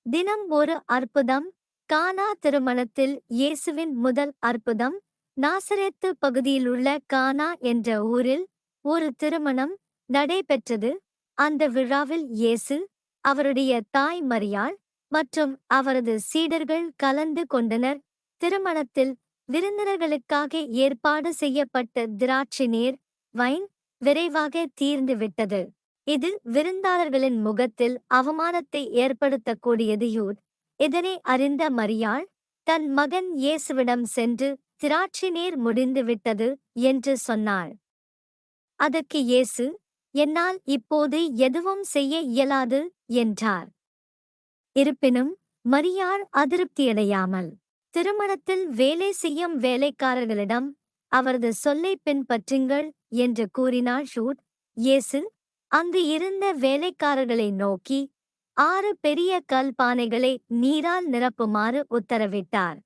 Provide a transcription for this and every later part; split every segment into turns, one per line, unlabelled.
தினம் ஒரு அற்புதம். கானா திருமணத்தில் இயேசுவின் முதல் அற்புதம். நாசரேத்து பகுதியிலுள்ள கானா என்ற ஊரில் ஒரு திருமணம் நடைபெற்றது. அந்த விழாவில் இயேசு, அவருடைய தாய் மரியாள் மற்றும் அவரது சீடர்கள் கலந்து கொண்டனர். திருமணத்தில் விருந்தினர்களுக்காக ஏற்பாடு செய்யப்பட்ட திராட்சை நீர், வைன் விரைவாக தீர்ந்துவிட்டது. இது விருந்தாளர்களின் முகத்தில் அவமானத்தை ஏற்படுத்தக்கூடியது. இதனை அறிந்த மரியாள் தன் மகன் இயேசுவிடம் சென்று, திராட்சை நீர் முடிந்து விட்டது என்று சொன்னாள். அதற்கு இயேசு, என்னால் இப்போது எதுவும் செய்ய இயலாது என்றார். இருப்பினும் மரியாள் அதிருப்தியடையாமல் திருமணத்தில் வேலை செய்யும் வேலைக்காரர்களிடம் அவரது சொல்லை பின்பற்றுங்கள் என்று கூறினாள். இயேசு அங்கு இருந்த வேலைக்காரர்களை நோக்கி 6 பெரிய கல் பானைகளை நீரால் நிரப்புமாறு உத்தரவிட்டார்.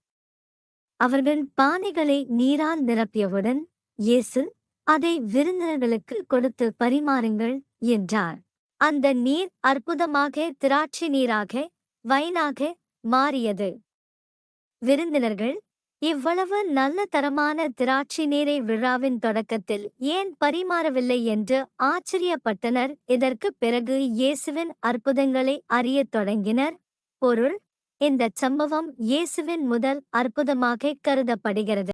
அவர்கள் பானைகளை நீரால் நிரப்பியவுடன் இயேசு, அதை விருந்தினர்களுக்கு கொடுத்து பரிமாறுங்கள் என்றார். அந்த நீர் அற்புதமாக திராட்சை நீராக, வைனாக மாறியது. விருந்தினர்கள் இவ்வளவு நல்ல தரமான திராட்சை நீரை விழாவின் தொடக்கத்தில் ஏன் பரிமாறவில்லை என்று ஆச்சரியப்பட்டனர். இதற்குப் பிறகு இயேசுவின் அற்புதங்களை அறியத் தொடங்கினர். பொருள்: இந்த சம்பவம் இயேசுவின் முதல் அற்புதமாக கருதப்படுகிறது.